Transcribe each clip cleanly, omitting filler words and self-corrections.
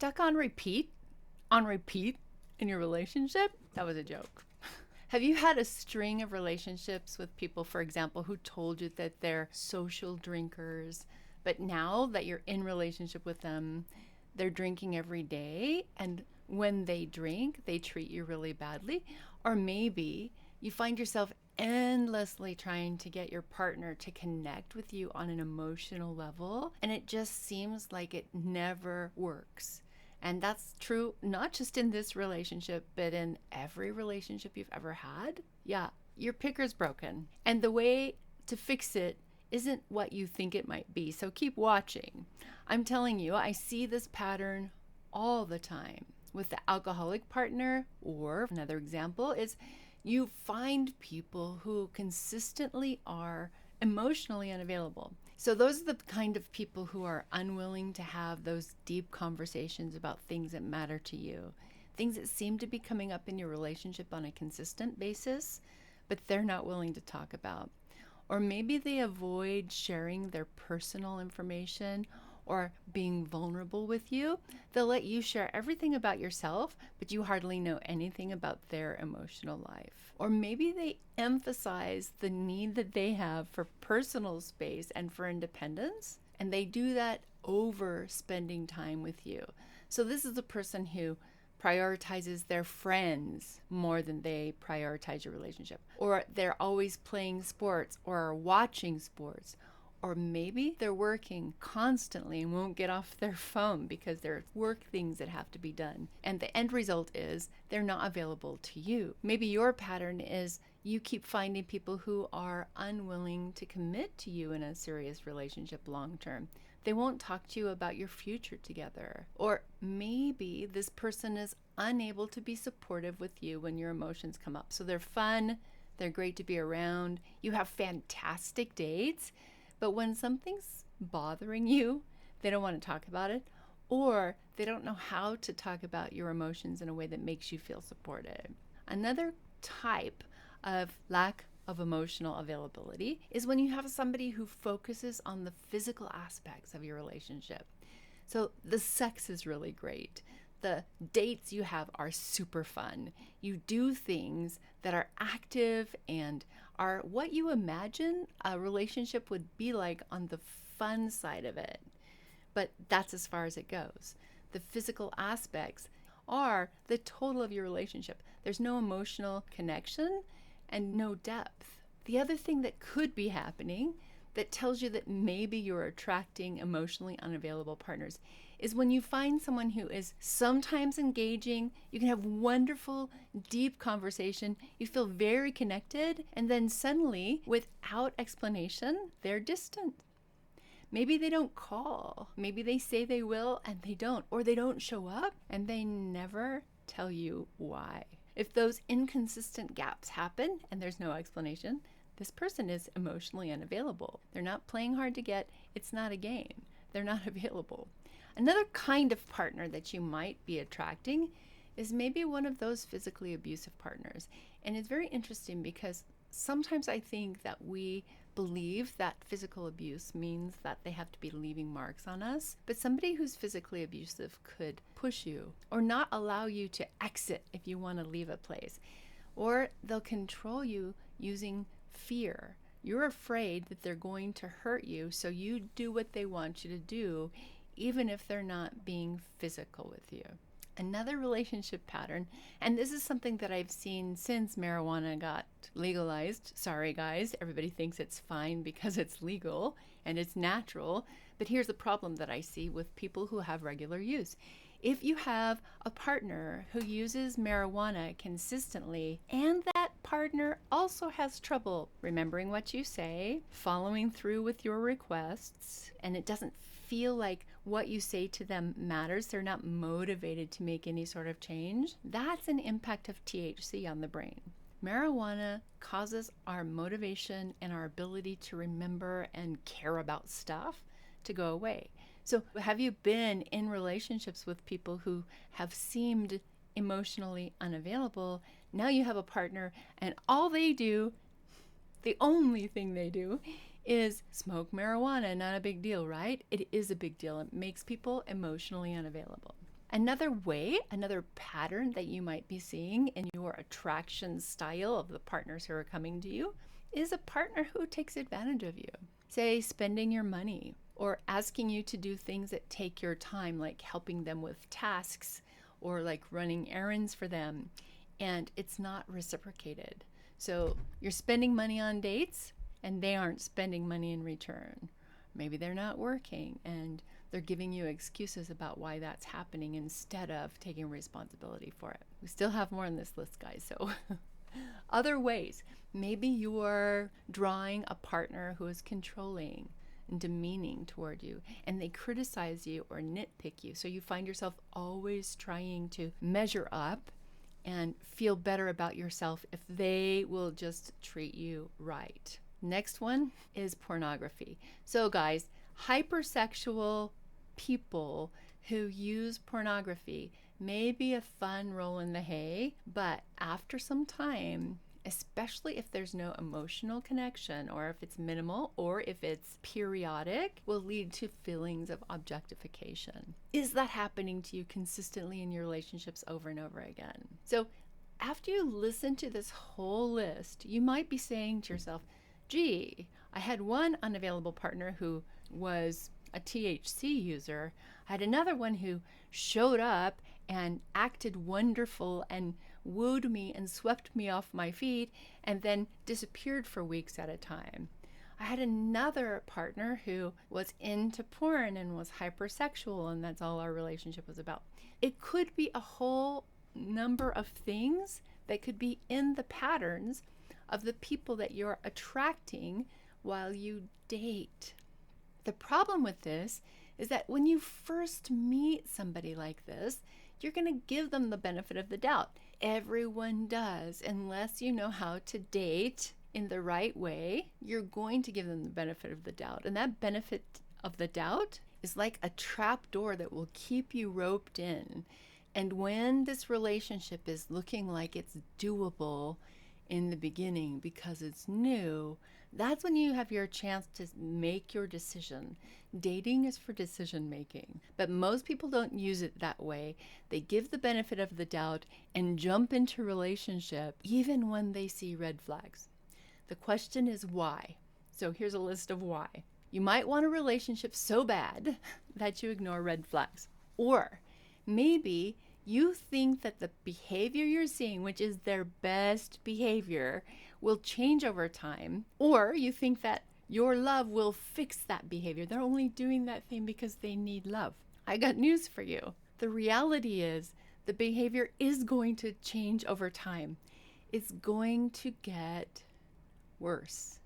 stuck on repeat in your relationship? That was a joke. Have you had a string of relationships with people, for example, who told you that they're social drinkers, but now that you're in relationship with them, they're drinking every day, and when they drink, they treat you really badly? Or maybe you find yourself endlessly trying to get your partner to connect with you on an emotional level, and it just seems like it never works. And that's true not just in this relationship, but in every relationship you've ever had. Yeah, your picker's broken. And the way to fix it isn't what you think it might be. So keep watching. I'm telling you, I see this pattern all the time with the alcoholic partner. Or another example is you find people who consistently are emotionally unavailable. So those are the kind of people who are unwilling to have those deep conversations about things that matter to you, things that seem to be coming up in your relationship on a consistent basis, but they're not willing to talk about. Or maybe they avoid sharing their personal information or being vulnerable with you. They'll let you share everything about yourself, but you hardly know anything about their emotional life. Or maybe they emphasize the need that they have for personal space and for independence, and they do that over spending time with you. So this is a person who prioritizes their friends more than they prioritize your relationship. Or they're always playing sports or watching sports. Or maybe they're working constantly and won't get off their phone because there's work things that have to be done. And the end result is they're not available to you. Maybe your pattern is you keep finding people who are unwilling to commit to you in a serious relationship long term. They won't talk to you about your future together. Or maybe this person is unable to be supportive with you when your emotions come up. So they're fun, they're great to be around, you have fantastic dates, but when something's bothering you, they don't want to talk about it, or they don't know how to talk about your emotions in a way that makes you feel supported. Another type of lack of emotional availability is when you have somebody who focuses on the physical aspects of your relationship. So the sex is really great. The dates you have are super fun. You do things that are active and are what you imagine a relationship would be like on the fun side of it. But that's as far as it goes. The physical aspects are the total of your relationship. There's no emotional connection and no depth. The other thing that could be happening that tells you that maybe you're attracting emotionally unavailable partners is when you find someone who is sometimes engaging, you can have wonderful, deep conversation, you feel very connected, and then suddenly, without explanation, they're distant. Maybe they don't call. Maybe they say they will and they don't, or they don't show up and they never tell you why. If those inconsistent gaps happen and there's no explanation, this person is emotionally unavailable. They're not playing hard to get. It's not a game. They're not available. Another kind of partner that you might be attracting is maybe one of those physically abusive partners. And it's very interesting because sometimes I think that we believe that physical abuse means that they have to be leaving marks on us. But somebody who's physically abusive could push you or not allow you to exit if you want to leave a place. Or they'll control you using fear. You're afraid that they're going to hurt you, so you do what they want you to do, even if they're not being physical with you. Another relationship pattern, and this is something that I've seen since marijuana got legalized. Sorry guys, everybody thinks it's fine because it's legal and it's natural, but here's the problem that I see with people who have regular use. If you have a partner who uses marijuana consistently and that partner also has trouble remembering what you say, following through with your requests, and it doesn't feel like what you say to them matters, they're not motivated to make any sort of change, that's an impact of THC on the brain. Marijuana causes our motivation and our ability to remember and care about stuff to go away. So have you been in relationships with people who have seemed emotionally unavailable? Now you have a partner and all they do, the only thing they do, is smoke marijuana. Not a big deal, right? It is a big deal. It makes people emotionally unavailable. Another way, another pattern that you might be seeing in your attraction style of the partners who are coming to you is a partner who takes advantage of you. Say, spending your money or asking you to do things that take your time, like helping them with tasks or like running errands for them, and it's not reciprocated. So you're spending money on dates and they aren't spending money in return. Maybe they're not working and they're giving you excuses about why that's happening instead of taking responsibility for it. We still have more on this list, guys. So other ways, maybe you're drawing a partner who is controlling and demeaning toward you, and they criticize you or nitpick you. So you find yourself always trying to measure up and feel better about yourself if they will just treat you right. Next one is pornography. So guys, hypersexual people who use pornography may be a fun roll in the hay, but after some time, especially if there's no emotional connection or if it's minimal or if it's periodic, will lead to feelings of objectification. Is that happening to you consistently in your relationships over and over again? So after you listen to this whole list, you might be saying to yourself, gee, I had one unavailable partner who was a THC user. I had another one who showed up and acted wonderful and wooed me and swept me off my feet and then disappeared for weeks at a time. I had another partner who was into porn and was hypersexual, and that's all our relationship was about. It could be a whole number of things that could be in the patterns of the people that you're attracting while you date. The problem with this is that when you first meet somebody like this, you're going to give them the benefit of the doubt. Everyone does, unless you know how to date in the right way, you're going to give them the benefit of the doubt. And that benefit of the doubt is like a trap door that will keep you roped in. And when this relationship is looking like it's doable in the beginning because it's new, that's when you have your chance to make your decision. Dating is for decision making, but most people don't use it that way. They give the benefit of the doubt and jump into relationship even when they see red flags. The question is why. So here's a list of why. You might want a relationship so bad that you ignore red flags. Or maybe you think that the behavior you're seeing, which is their best behavior, will change over time. Or you think that your love will fix that behavior. They're only doing that thing because they need love. I got news for you. The reality is the behavior is going to change over time. It's going to get worse.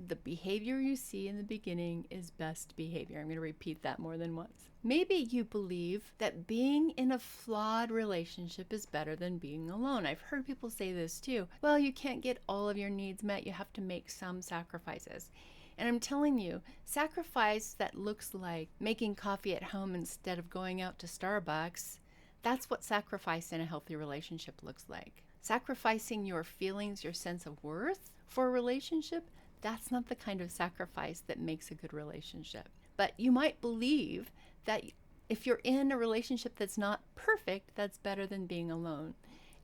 The behavior you see in the beginning is best behavior. I'm going to repeat that more than once. Maybe you believe that being in a flawed relationship is better than being alone. I've heard people say this too. Well, you can't get all of your needs met. You have to make some sacrifices. And I'm telling you, sacrifice that looks like making coffee at home instead of going out to Starbucks, that's what sacrifice in a healthy relationship looks like. Sacrificing your feelings, your sense of worth for a relationship, that's not the kind of sacrifice that makes a good relationship. But you might believe that if you're in a relationship that's not perfect, that's better than being alone.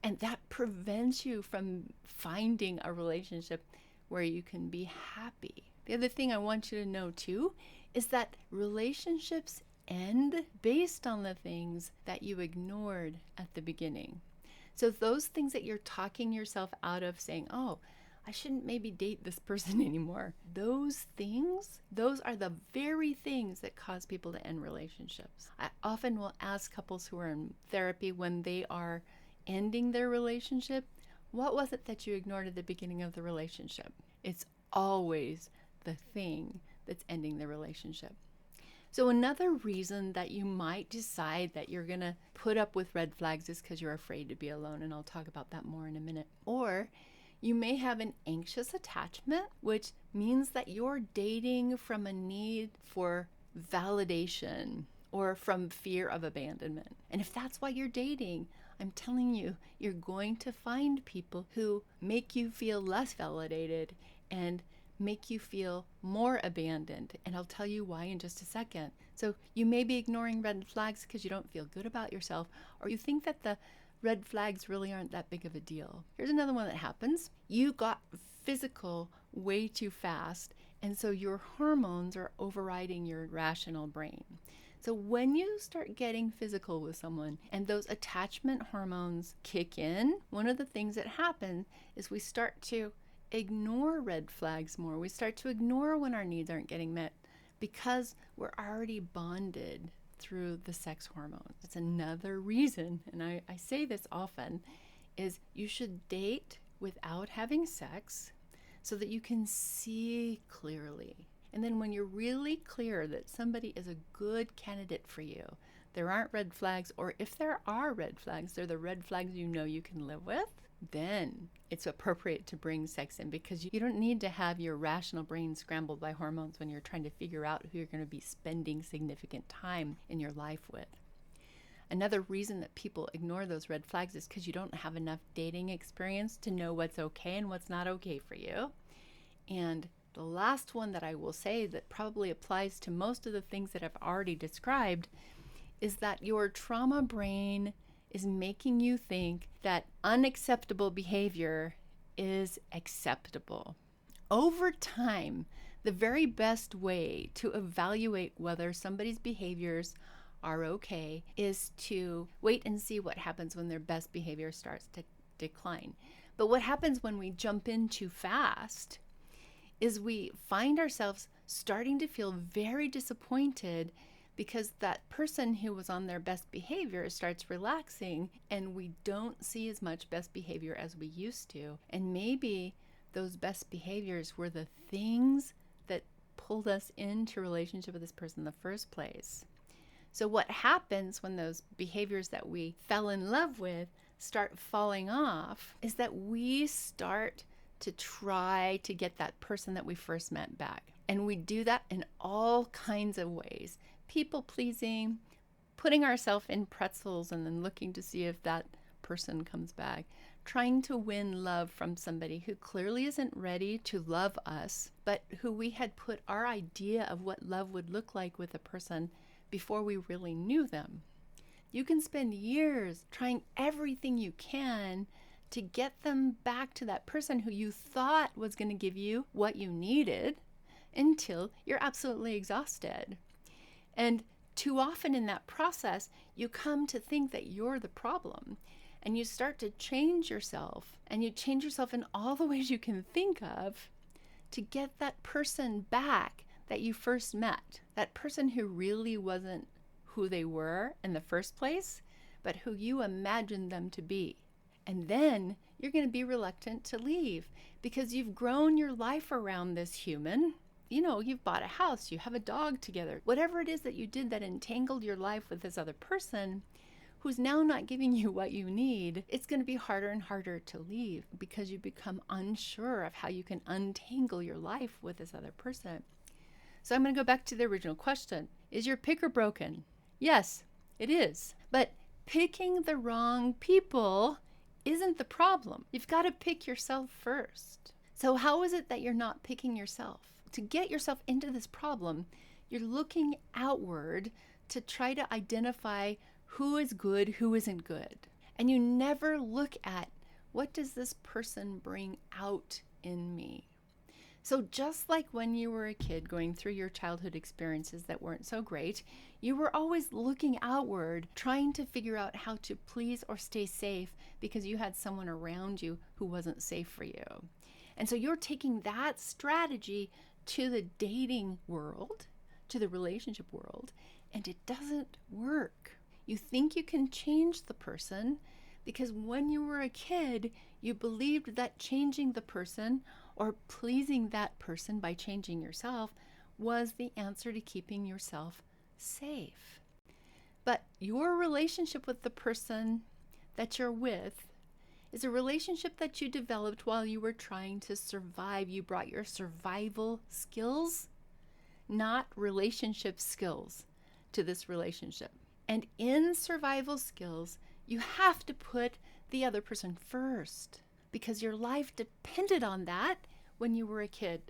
And that prevents you from finding a relationship where you can be happy. The other thing I want you to know too is that relationships end based on the things that you ignored at the beginning. So those things that you're talking yourself out of saying, oh, I shouldn't maybe date this person anymore. Those things, those are the very things that cause people to end relationships. I often will ask couples who are in therapy when they are ending their relationship, what was it that you ignored at the beginning of the relationship? It's always the thing that's ending the relationship. So another reason that you might decide that you're going to put up with red flags is because you're afraid to be alone, and I'll talk about that more in a minute. Or you may have an anxious attachment, which means that you're dating from a need for validation or from fear of abandonment. And if that's why you're dating, I'm telling you, you're going to find people who make you feel less validated and make you feel more abandoned. And I'll tell you why in just a second. So you may be ignoring red flags because you don't feel good about yourself, or you think that the red flags really aren't that big of a deal. Here's another one that happens. You got physical way too fast, and so your hormones are overriding your rational brain. So when you start getting physical with someone and those attachment hormones kick in, one of the things that happens is we start to ignore red flags more. We start to ignore when our needs aren't getting met because we're already bonded through the sex hormones. It's another reason, and I say this often, is you should date without having sex so that you can see clearly. And then when you're really clear that somebody is a good candidate for you, there aren't red flags, or if there are red flags, they're the red flags you know you can live with, then it's appropriate to bring sex in, because you don't need to have your rational brain scrambled by hormones when you're trying to figure out who you're going to be spending significant time in your life with. Another reason that people ignore those red flags is because you don't have enough dating experience to know what's okay and what's not okay for you. And the last one that I will say that probably applies to most of the things that I've already described is that your trauma brain is making you think that unacceptable behavior is acceptable. Over time, the very best way to evaluate whether somebody's behaviors are okay is to wait and see what happens when their best behavior starts to decline. But what happens when we jump in too fast is we find ourselves starting to feel very disappointed because that person who was on their best behavior starts relaxing, and we don't see as much best behavior as we used to. And maybe those best behaviors were the things that pulled us into relationship with this person in the first place. So what happens when those behaviors that we fell in love with start falling off is that we start to try to get that person that we first met back. And we do that in all kinds of ways. People pleasing, putting ourselves in pretzels and then looking to see if that person comes back, trying to win love from somebody who clearly isn't ready to love us, but who we had put our idea of what love would look like with a person before we really knew them. You can spend years trying everything you can to get them back to that person who you thought was going to give you what you needed until you're absolutely exhausted. And too often in that process, you come to think that you're the problem, and you start to change yourself, and you change yourself in all the ways you can think of to get that person back that you first met, that person who really wasn't who they were in the first place, but who you imagined them to be. And then you're going to be reluctant to leave because you've grown your life around this human. You know, you've bought a house, you have a dog together, whatever it is that you did that entangled your life with this other person who's now not giving you what you need, it's going to be harder and harder to leave because you become unsure of how you can untangle your life with this other person. So I'm going to go back to the original question. Is your picker broken? Yes, it is. But picking the wrong people isn't the problem. You've got to pick yourself first. So how is it that you're not picking yourself? To get yourself into this problem, you're looking outward to try to identify who is good, who isn't good. And you never look at, what does this person bring out in me? So just like when you were a kid going through your childhood experiences that weren't so great, you were always looking outward, trying to figure out how to please or stay safe because you had someone around you who wasn't safe for you. And so you're taking that strategy to the dating world, to the relationship world, and it doesn't work. You think you can change the person because when you were a kid, you believed that changing the person or pleasing that person by changing yourself was the answer to keeping yourself safe. But your relationship with the person that you're with is a relationship that you developed while you were trying to survive. You brought your survival skills, not relationship skills, to this relationship. And in survival skills, you have to put the other person first because your life depended on that when you were a kid.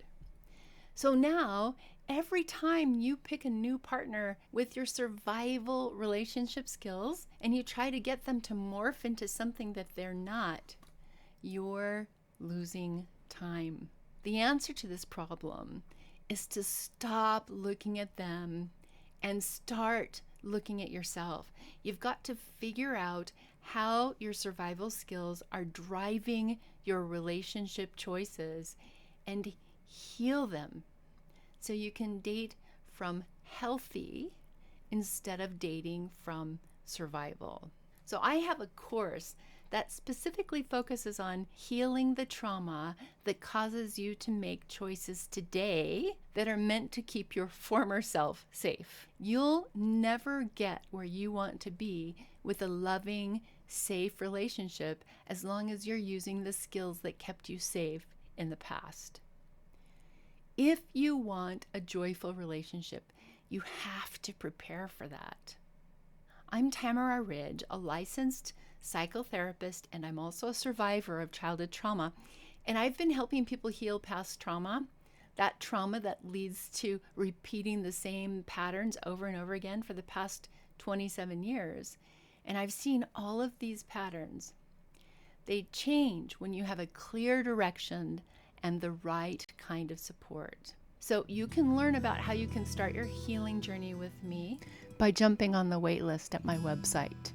So now every time you pick a new partner with your survival relationship skills and you try to get them to morph into something that they're not, you're losing time. The answer to this problem is to stop looking at them and start looking at yourself. You've got to figure out how your survival skills are driving your relationship choices and heal them so you can date from healthy instead of dating from survival. So I have a course that specifically focuses on healing the trauma that causes you to make choices today that are meant to keep your former self safe. You'll never get where you want to be with a loving, safe relationship as long as you're using the skills that kept you safe in the past. If you want a joyful relationship, you have to prepare for that. I'm Tamara Ridge, a licensed psychotherapist, and I'm also a survivor of childhood trauma. And I've been helping people heal past trauma, that trauma that leads to repeating the same patterns over and over again for the past 27 years. And I've seen all of these patterns. They change when you have a clear direction and the right kind of support. So you can learn about how you can start your healing journey with me by jumping on the wait list at my website.